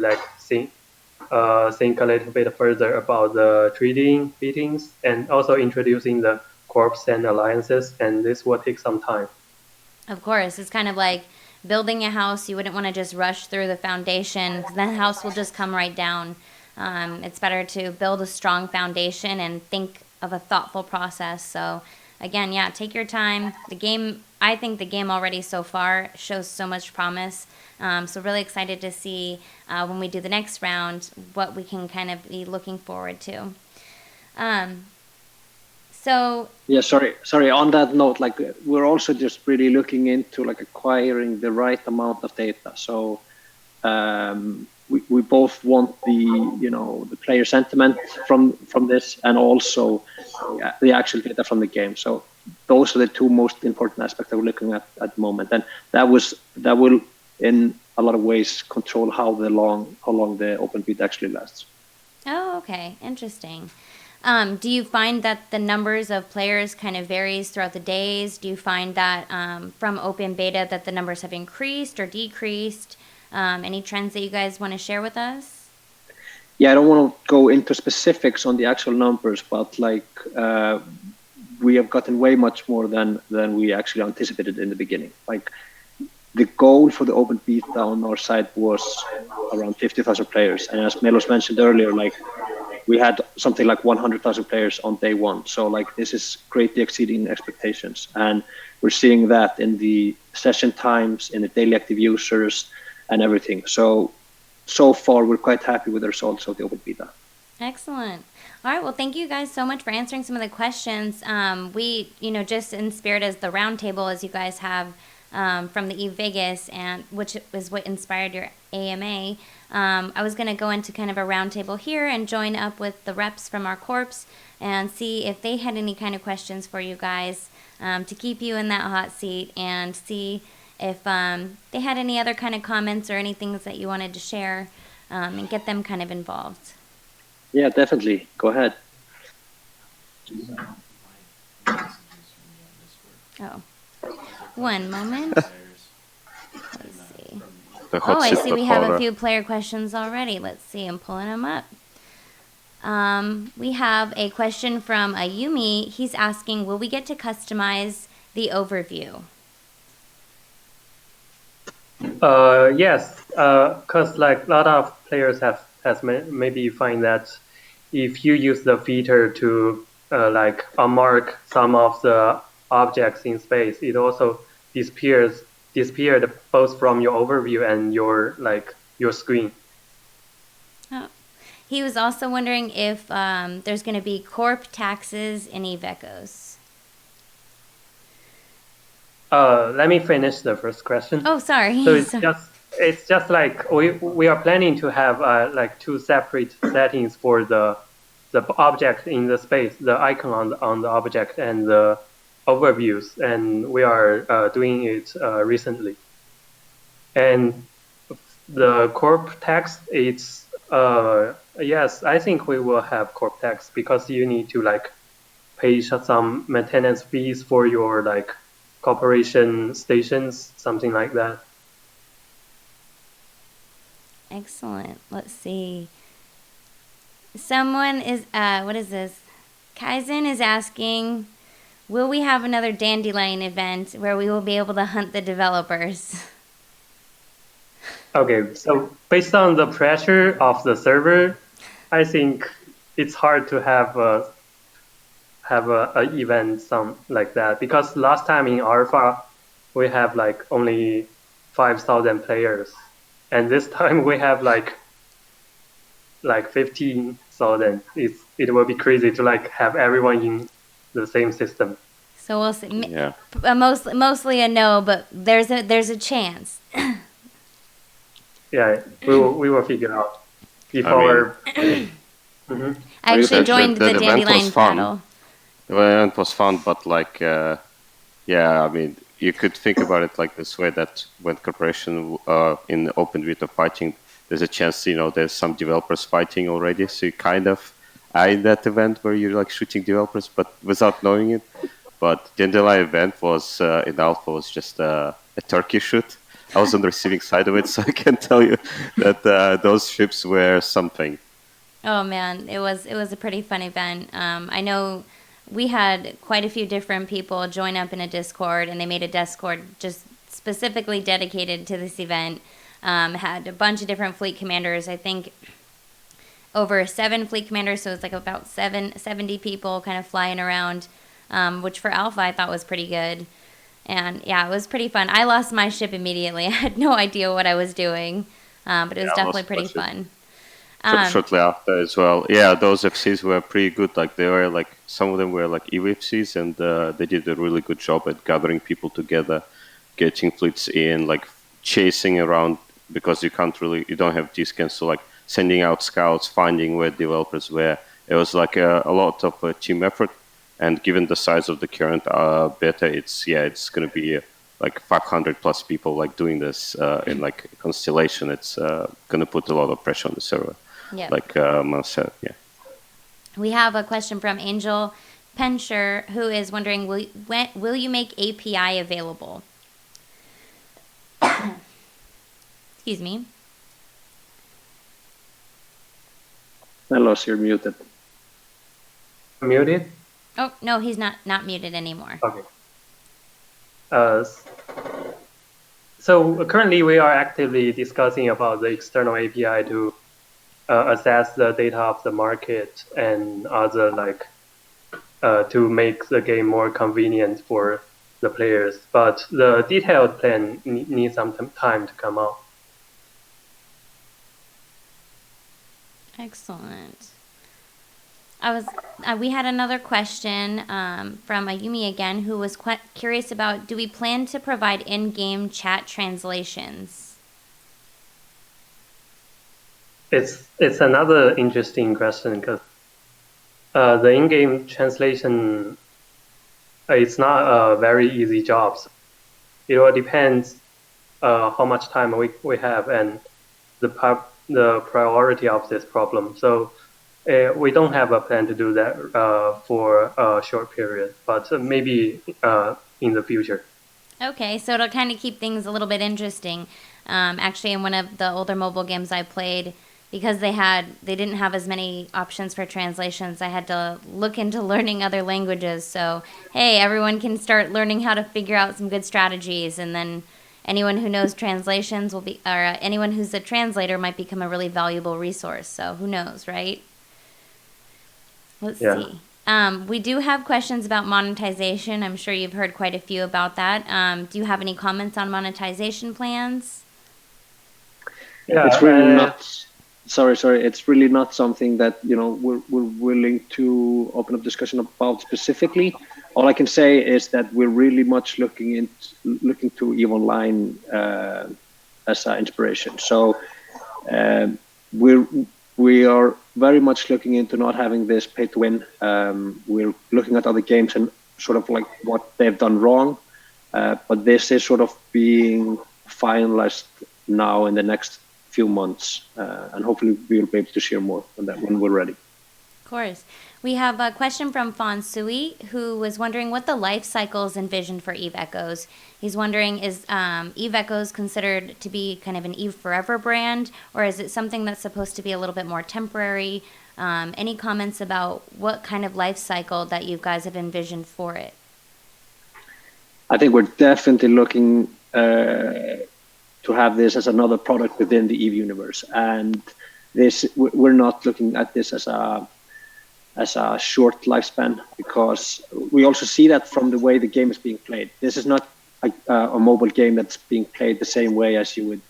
think a little bit further about the trading meetings and also introducing the corps and alliances, and this will take some time. Of course, it's kind of like building a house. You wouldn't want to just rush through the foundation, because the house will just come right down. It's better to build a strong foundation and think of a thoughtful process. So again, yeah, take your time. I think the game already so far shows so much promise. So really excited to see when we do the next round what we can kind of be looking forward to. So yeah, sorry. On that note, we're also just really looking into acquiring the right amount of data. So we both want the player sentiment from this, and also the actual data from the game. So those are the two most important aspects that we're looking at the moment, and that will in a lot of ways control how long the open beta actually lasts. Oh, okay, interesting. Do you find that the numbers of players kind of varies throughout the days? Do you find that from open beta that the numbers have increased or decreased? Any trends that you guys want to share with us? Yeah, I don't want to go into specifics on the actual numbers, but we have gotten way much more than we actually anticipated in the beginning. The goal for the open beta on our side was around 50,000 players, and as Melos mentioned earlier, we had something like 100,000 players on day one. So this is greatly exceeding expectations, and we're seeing that in the session times, in the daily active users, and everything. So far, we're quite happy with the results of the open beta. Excellent. All right. Well, thank you guys so much for answering some of the questions. We, just in spirit as the roundtable, as you guys have from the Eve Vegas, and which is what inspired your AMA. I was going to go into kind of a roundtable here and join up with the reps from our corps and see if they had any kind of questions for you guys to keep you in that hot seat, and see if they had any other kind of comments or any things that you wanted to share and get them kind of involved. Yeah, definitely. Go ahead. Oh, one moment. Let's see. Oh, I see we have a few player questions already. Let's see. I'm pulling them up. We have a question from Ayumi. He's asking, will we get to customize the overview? Yes, because like a lot of players has maybe find that if you use the feature to like unmark some of the objects in space, it also disappeared both from your overview and your screen. Oh. He was also wondering if there's going to be corp taxes in Eve Echoes. Let me finish the first question. Oh, sorry. So it's just like we are planning to have like two separate settings for the object in the space, the icon on the object, and the overviews, and we are doing it recently. And the corp text, it's yes, I think we will have corp text because you need to like pay some maintenance fees for your like corporation stations, something like that. Excellent. Let's see. Someone is, what is this? Kaizen is asking, will we have another Dandelion event where we will be able to hunt the developers? Okay, so based on the pressure of the server, I think it's hard to have a event like that, because last time in alpha we have like only 5,000 players, and this time we have like 15,000. It will be crazy to like have everyone in the same system. So we'll see. Yeah. Mostly a no, but there's a chance. Yeah, we will figure out before. I actually joined the Dandelion battle. The event was fun, but like, yeah, I mean, you could think about it like this way: that when corporation in the open beta fighting, there's a chance, there's some developers fighting already, so you kind of are in that event where you're like shooting developers, but without knowing it. But the Dandelion event was in alpha was just a turkey shoot. I was on the receiving side of it, so I can tell you that those ships were something. Oh man, it was a pretty fun event. I know we had quite a few different people join up in a Discord, and they made a Discord just specifically dedicated to this event. Had a bunch of different fleet commanders. I think over 7 fleet commanders, so it's like about 70 people kind of flying around, which for alpha I thought was pretty good. And yeah, it was pretty fun. I lost my ship immediately. I had no idea what I was doing, but it was definitely pretty fun. Shortly after as well. Yeah, those FCs were pretty good. Like they were like, some of them were like EV FCs, and they did a really good job at gathering people together, getting fleets in, like chasing around, because you don't have discounts, so like sending out scouts, finding where developers were. It was like a lot of team effort. And given the size of the current beta, it's going to be like 500 plus people like doing this in like Constellation. It's going to put a lot of pressure on the server. Yep. Like Mel said, yeah. We have a question from Angel Pensher, who is wondering, will you make API available? Excuse me. Melos, you're muted. Muted? Oh, no, he's not muted anymore. Okay. So currently we are actively discussing about the external API to assess the data of the market and other like to make the game more convenient for the players. But the detailed plan needs some time to come out. Excellent. We had another question from Ayumi again, who was curious about, do we plan to provide in-game chat translations? It's another interesting question, because the in-game translation, it's not a very easy job. So it all depends how much time we have and the priority of this problem. So we don't have a plan to do that for a short period, but maybe in the future. Okay, so it'll kind of keep things a little bit interesting. Actually, in one of the older mobile games I played, because they didn't have as many options for translations, I had to look into learning other languages. So, hey, everyone can start learning how to figure out some good strategies, and then anyone who knows translations will be, or anyone who's a translator might become a really valuable resource. So, who knows, right? Let's see. We do have questions about monetization. I'm sure you've heard quite a few about that. Do you have any comments on monetization plans? Yeah, it's really not. Sorry. It's really not something that we're willing to open up discussion about specifically. All I can say is that we're really much looking to EVE Online as an inspiration. So we are very much looking into not having this pay to win. We're looking at other games and sort of like what they've done wrong, but this is sort of being finalized now in the next few months, and hopefully we'll be able to share more on that when we're ready. Of course. We have a question from Fonsui, who was wondering what the life cycle is envisioned for Eve Echoes. He's wondering, is Eve Echoes considered to be kind of an Eve Forever brand, or is it something that's supposed to be a little bit more temporary? Any comments about what kind of life cycle that you guys have envisioned for it? I think we're definitely looking to have this as another product within the Eve universe, and we're not looking at this as a short lifespan, because we also see that from the way the game is being played. This is not a mobile game that's being played the same way as you would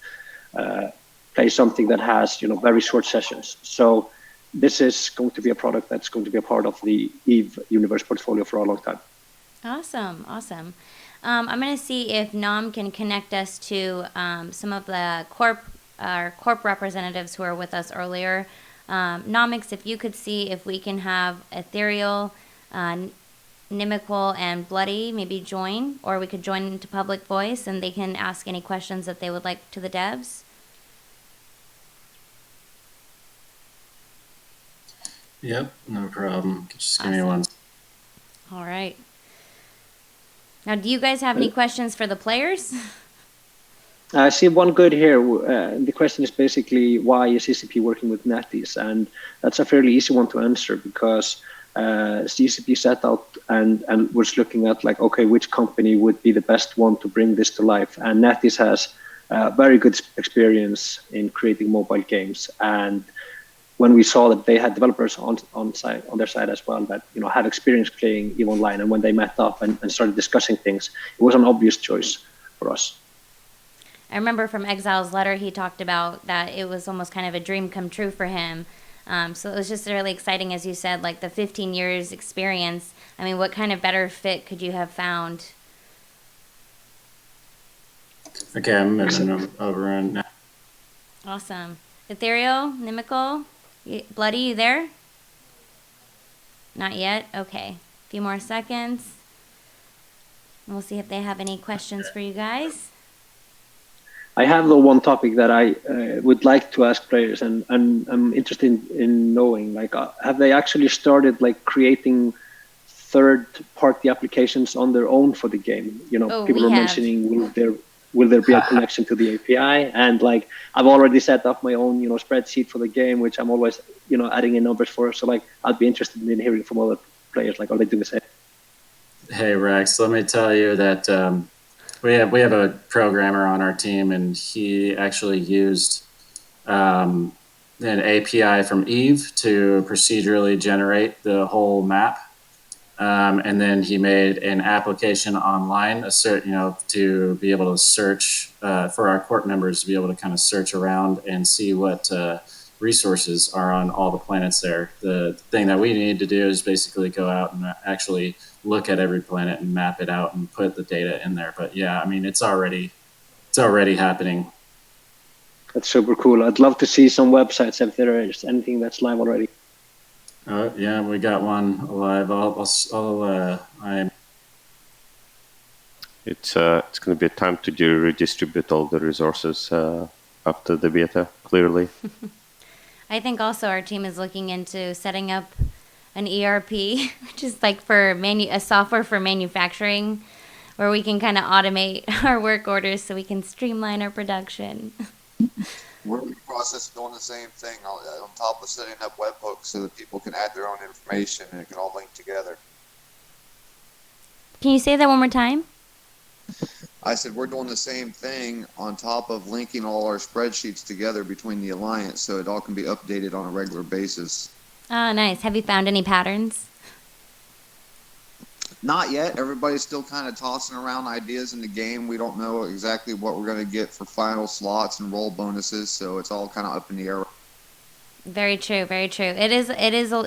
play something that has very short sessions. So this is going to be a product that's going to be a part of the Eve universe portfolio for a long time. Awesome. I'm going to see if Nam can connect us to some of the corp representatives who were with us earlier. Nomix, if you could see if we can have Ethereal, Nimical, and Bloody maybe join, or we could join into public voice and they can ask any questions that they would like to the devs. Yep, no problem. Just give me one. All right. Now, do you guys have any questions for the players? I see one good here. The question is basically, why is CCP working with NetEase? And that's a fairly easy one to answer, because CCP set out and was looking at like, okay, which company would be the best one to bring this to life? And NetEase has very good experience in creating mobile games. And when we saw that they had developers on their side as well that have experience playing EVE Online, and when they met up and started discussing things, it was an obvious choice for us. I remember from Exile's letter, he talked about that it was almost kind of a dream come true for him. So it was just really exciting, as you said, like the 15 years experience. I mean, what kind of better fit could you have found? Okay, I'm moving them over and now. Awesome. Ethereal, Nimical, Bloody, you there? Not yet? Okay. A few more seconds. We'll see if they have any questions for you guys. I have the one topic that I would like to ask players, and I'm interested in knowing, like, have they actually started like creating third-party applications on their own for the game? People are mentioning, will there be a connection to the API? And like, I've already set up my own spreadsheet for the game, which I'm always adding in numbers for. So like, I'd be interested in hearing from other players, like, are they doing the same? Hey Rex, let me tell you that we have a programmer on our team, and he actually used an API from Eve to procedurally generate the whole map, and then he made an application online, to be able to search for our corp members, to be able to kind of search around and see what resources are on all the planets there. The thing that we need to do is basically go out and actually look at every planet and map it out and put the data in there. But yeah, I mean, it's already happening. That's super cool. I'd love to see some websites if there is anything that's live already. Yeah, we got one live. It's going to be a time to redistribute all the resources after the beta, clearly. I think also our team is looking into setting up an ERP, which is like for a software for manufacturing, where we can kind of automate our work orders so we can streamline our production. We're in the process of doing the same thing on top of setting up webhooks so that people can add their own information and it can all link together. Can you say that one more time? I said we're doing the same thing on top of linking all our spreadsheets together between the alliance so it all can be updated on a regular basis. Oh, nice. Have you found any patterns? Not yet. Everybody's still kind of tossing around ideas in the game. We don't know exactly what we're going to get for final slots and roll bonuses, so it's all kind of up in the air. Very true, very true. It is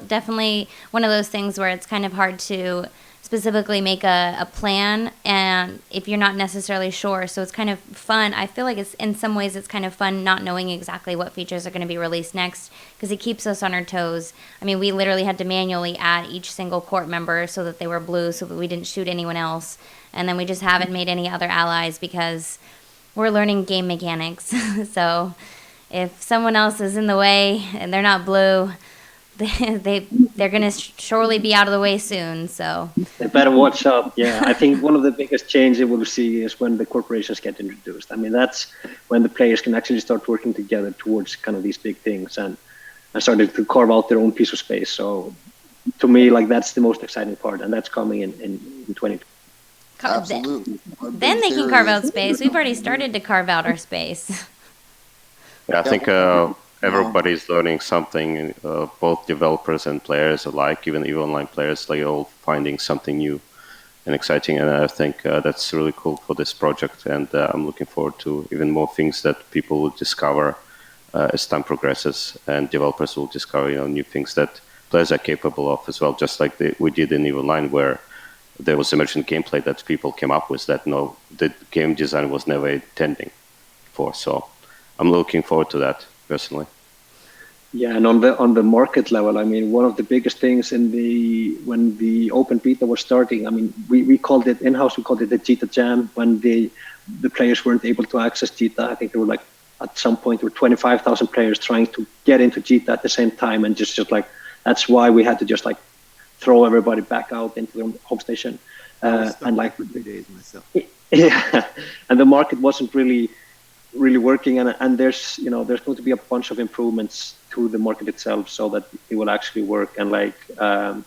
definitely one of those things where it's kind of hard to specifically make a plan, and if you're not necessarily sure, so it's kind of fun. I feel like it's in some ways it's kind of fun not knowing exactly what features are going to be released next, because it keeps us on our toes. I mean, we literally had to manually add each single court member so that they were blue, so that we didn't shoot anyone else, and then we just haven't made any other allies because we're learning game mechanics. So if someone else is in the way and they're not blue, they're gonna surely be out of the way soon. So they better watch out. Yeah, I think one of the biggest changes we'll see is when the corporations get introduced. I mean, that's when the players can actually start working together towards kind of these big things and starting to carve out their own piece of space. So to me, like, that's the most exciting part, and that's coming in 2020. Absolutely. Then they can carve out space. We've already started to carve out our space. Yeah, I think everybody's learning something, both developers and players alike, even online players, like all finding something new and exciting. And I think that's really cool for this project. And I'm looking forward to even more things that people will discover as time progresses, and developers will discover, new things that players are capable of as well. Just like we did in EVE Online, where there was emergent gameplay that people came up with that the game design was never intending for. So I'm looking forward to that personally. Yeah, and on the market level, I mean, one of the biggest things when the open beta was starting, I mean, we called it in-house, we called it the Jita Jam. When the players weren't able to access Jita, I think there were like at some point there were 25,000 players trying to get into Jita at the same time, and just like that's why we had to just like throw everybody back out into the home station, and like for 3 days myself. Yeah, and the market wasn't really working, and there's going to be a bunch of improvements to the market itself so that it will actually work. And like I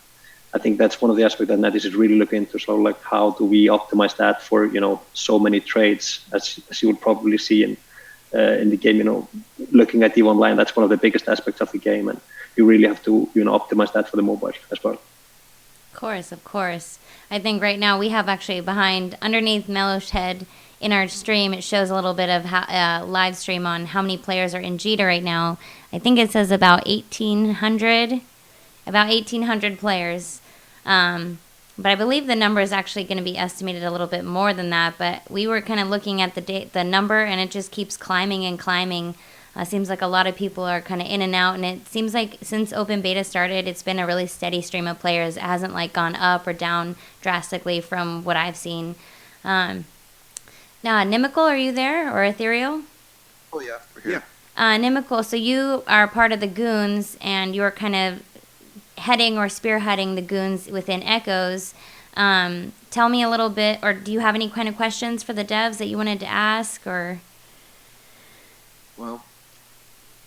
think that's one of the aspects that NetEase is really looking into. So like, how do we optimize that for so many trades, as you would probably see in the game. Looking at EVE Online, that's one of the biggest aspects of the game, and you really have to optimize that for the mobile as well. Of course. I think right now we have actually underneath Melo's head in our stream, it shows a little bit of live stream on how many players are in Jita right now. I think it says about 1,800 players. But I believe the number is actually going to be estimated a little bit more than that. But we were kind of looking at the number, and it just keeps climbing and climbing. Seems like a lot of people are kind of in and out, and it seems like since open beta started, it's been a really steady stream of players. It hasn't like gone up or down drastically from what I've seen. Now, Nimical, are you there, or Ethereal? Oh yeah, we're here. Nimical, so you are part of the Goons, and you're kind of heading or spearheading the Goons within Echoes. Tell me a little bit, or do you have any kind of questions for the devs that you wanted to ask, or? Well,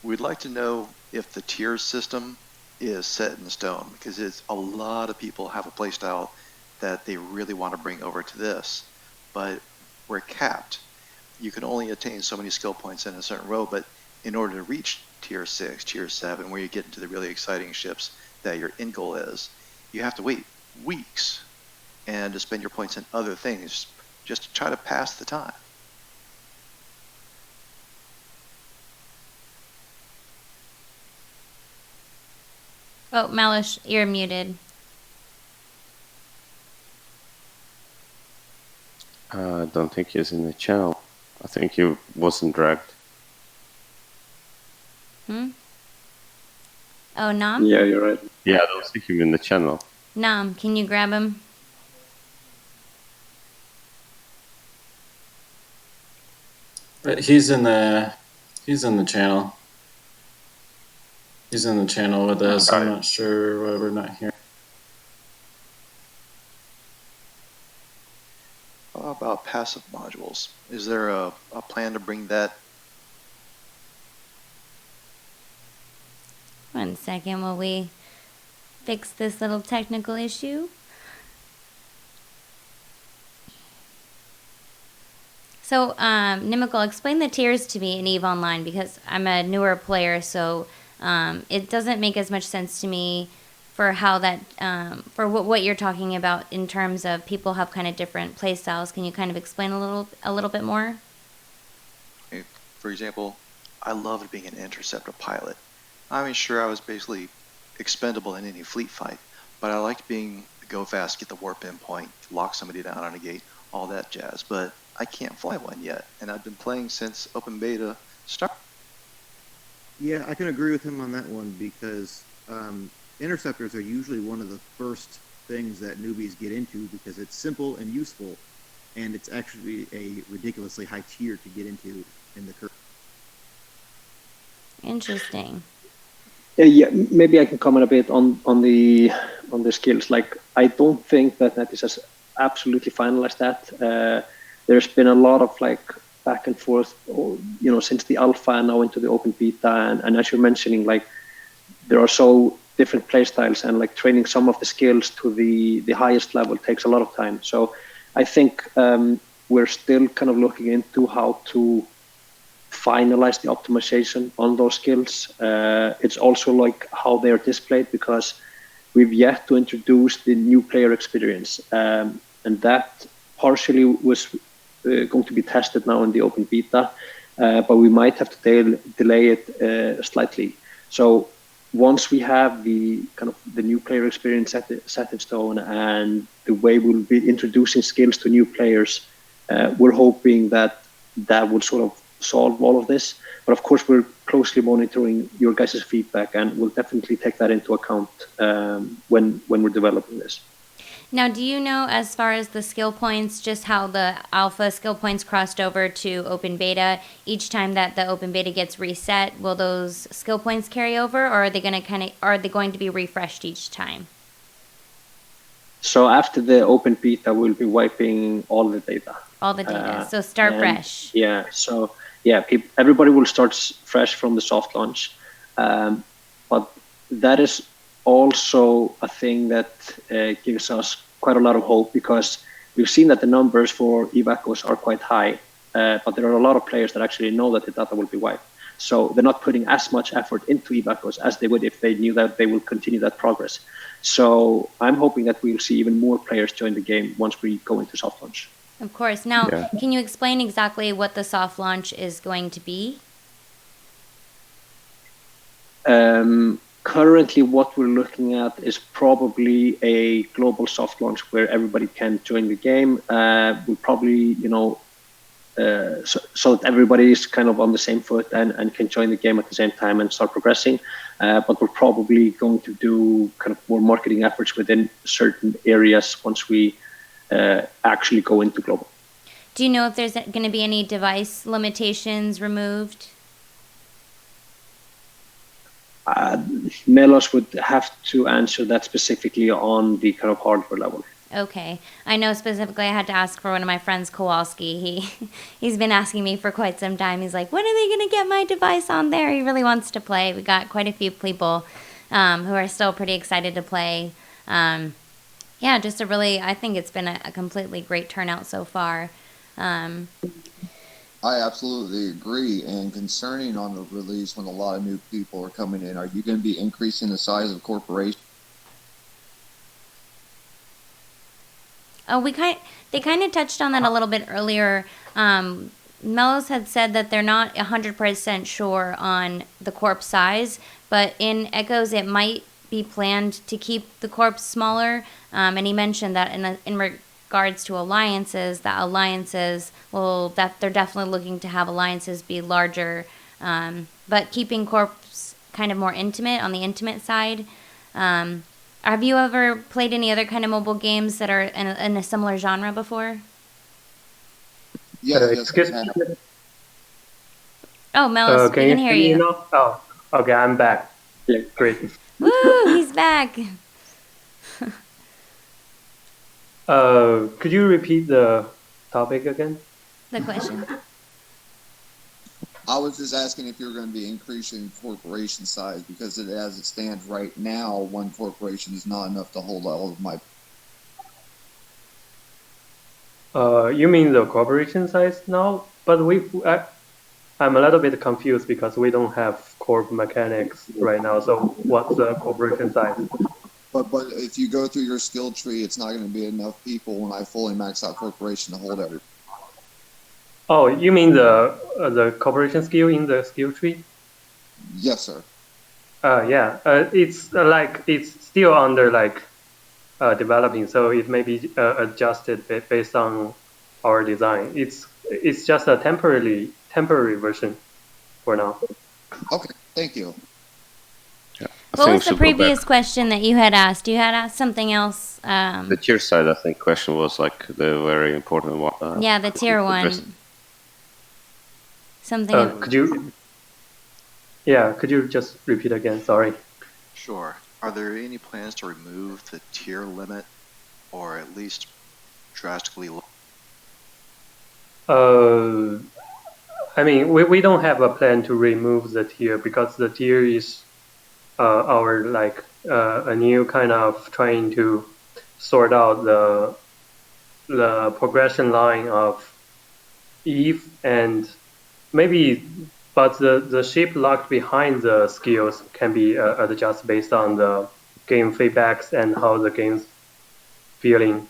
we'd like to know if the tier system is set in stone, because a lot of people have a playstyle that they really want to bring over to this, but we're capped. You can only attain so many skill points in a certain row, but in order to reach tier 6, tier 7, where you get into the really exciting ships that your end goal is, you have to wait weeks and to spend your points in other things just to try to pass the time. Oh, Malish, you're muted. I don't think he's in the channel. I think he wasn't dragged. Oh, Nam? Yeah, you're right. Yeah, I don't see him in the channel. Nam, can you grab him? He's in the channel. He's in the channel with us. I'm not sure why we're not here. How about passive modules? Is there a plan to bring that 1 second while we fix this little technical issue. So, Nimical, explain the tiers to me in EVE Online, because I'm a newer player, so it doesn't make as much sense to me for how that, for what you're talking about in terms of people have kind of different play styles. Can you kind of explain a little bit more? For example, I loved being an interceptor pilot. I mean, sure, I was basically expendable in any fleet fight, but I liked being go fast, get the warp in point, lock somebody down on a gate, all that jazz. But I can't fly one yet, and I've been playing since open beta start. Yeah, I can agree with him on that one, because interceptors are usually one of the first things that newbies get into, because it's simple and useful, and it's actually a ridiculously high tier to get into in the current. Interesting. Yeah, maybe I can comment a bit on the skills. Like, I don't think that NetEase has absolutely finalized that. There's been a lot of like back and forth, since the alpha and now into the open beta, and as you're mentioning, like there are so different play styles, and like training some of the skills to the highest level takes a lot of time. So I think we're still kind of looking into how to finalize the optimization on those skills. It's also like how they are displayed, because we've yet to introduce the new player experience, and that partially was going to be tested now in the open beta, but we might have to delay it slightly. So once we have the kind of the new player experience set in stone, and the way we'll be introducing skills to new players, we're hoping that will sort of solve all of this. But of course, we're closely monitoring your guys' feedback, and we'll definitely take that into account when we're developing this. Now, do you know, as far as the skill points, just how the alpha skill points crossed over to open beta? Each time that the open beta gets reset, will those skill points carry over, or are they going to be refreshed each time? So after the open beta, we'll be wiping all the data. All the data. So start fresh. Yeah. So yeah, everybody will start fresh from the soft launch, but that is also a thing that gives us quite a lot of hope, because we've seen that the numbers for EVE Echoes are quite high, but there are a lot of players that actually know that the data will be wiped. So they're not putting as much effort into EVE Echoes as they would if they knew that they will continue that progress. So I'm hoping that we'll see even more players join the game once we go into soft launch. Of course. Now, Can you explain exactly what the soft launch is going to be? Currently, what we're looking at is probably a global soft launch where everybody can join the game. We'll probably, so that everybody is kind of on the same foot and can join the game at the same time and start progressing. But we're probably going to do kind of more marketing efforts within certain areas once we actually go into global. Do you know if there's going to be any device limitations removed? Melos would have to answer that specifically on the kind of hardware level. Okay. I know specifically I had to ask for one of my friends, Kowalski. He's been asking me for quite some time. He's like, when are they going to get my device on there? He really wants to play. We got quite a few people who are still pretty excited to play. I think it's been a completely great turnout so far. I absolutely agree. And concerning on the release, when a lot of new people are coming in, are you going to be increasing the size of corporations? Oh, they kind of touched on that a little bit earlier. Melos had said that they're not 100% sure on the corp size, but in Echoes it might be planned to keep the corps smaller. And he mentioned that in regards to alliances, they're definitely looking to have alliances be larger, but keeping corps kind of more intimate on the intimate side. Have you ever played any other kind of mobile games that are in a similar genre before? Yes. Excuse me. Oh, Melos, we can hear you. Now? Oh, okay, I'm back. Yeah, great. Woo, he's back. Could you repeat the topic again? The question. I was just asking if you're going to be increasing corporation size, because as it stands right now, one corporation is not enough to hold all of my. You mean the corporation size now? But I'm a little bit confused because we don't have corp mechanics right now. So what's the corporation size? But if you go through your skill tree, it's not going to be enough people when I fully max out corporation to hold everything. Oh, you mean the corporation skill in the skill tree? Yes, sir. Yeah. It's like it's still under like developing, so it may be adjusted based on our design. It's just a temporary version for now. Okay, thank you. Yeah, What was the previous question that you had asked? You had asked something else. The tier side, I think, question was like the very important one. Yeah, the tier one. Something. Could you just repeat again? Sorry. Sure. Are there any plans to remove the tier limit, or at least drastically? I mean, we don't have a plan to remove the tier because the tier is our like a new kind of trying to sort out the progression line of Eve and maybe, but the shape locked behind the skills can be adjusted based on the game feedbacks and how the game's feeling.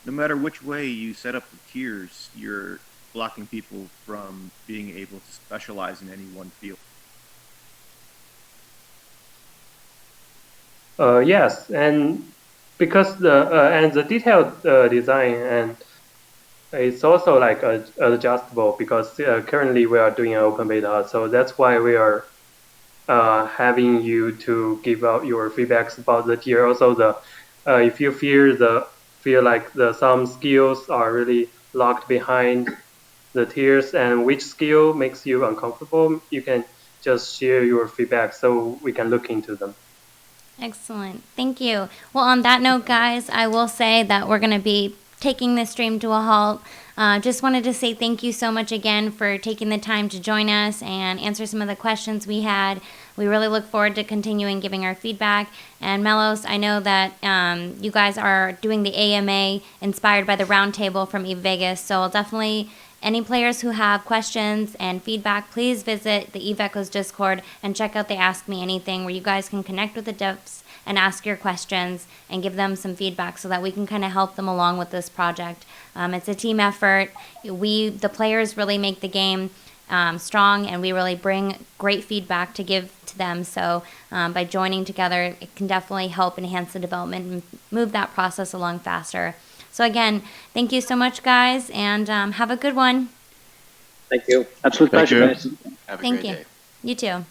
No matter which way you set up the tiers, you're blocking people from being able to specialize in any one field. Yes, and because the detailed design, and it's also like adjustable because currently we are doing an open beta, so that's why we are having you to give out your feedbacks about the tier. Also, if you feel like some skills are really locked behind the tiers and which skill makes you uncomfortable, you can just share your feedback so we can look into them. Excellent. Thank you. Well, on that note, guys, I will say that we're going to be taking this stream to a halt. Just wanted to say thank you so much again for taking the time to join us and answer some of the questions we had. We really look forward to continuing giving our feedback. And Melos, I know that you guys are doing the AMA inspired by the roundtable from Eve Vegas, so I'll definitely, any players who have questions and feedback, please visit the Eve Echoes Discord and check out the Ask Me Anything, where you guys can connect with the devs and ask your questions and give them some feedback so that we can kind of help them along with this project. It's a team effort. The players really make the game strong, and we really bring great feedback to give to them. So by joining together, it can definitely help enhance the development and move that process along faster. So again, thank you so much, guys, and have a good one. Thank you. Absolute pleasure, guys. Have a Thank great you. day. You too.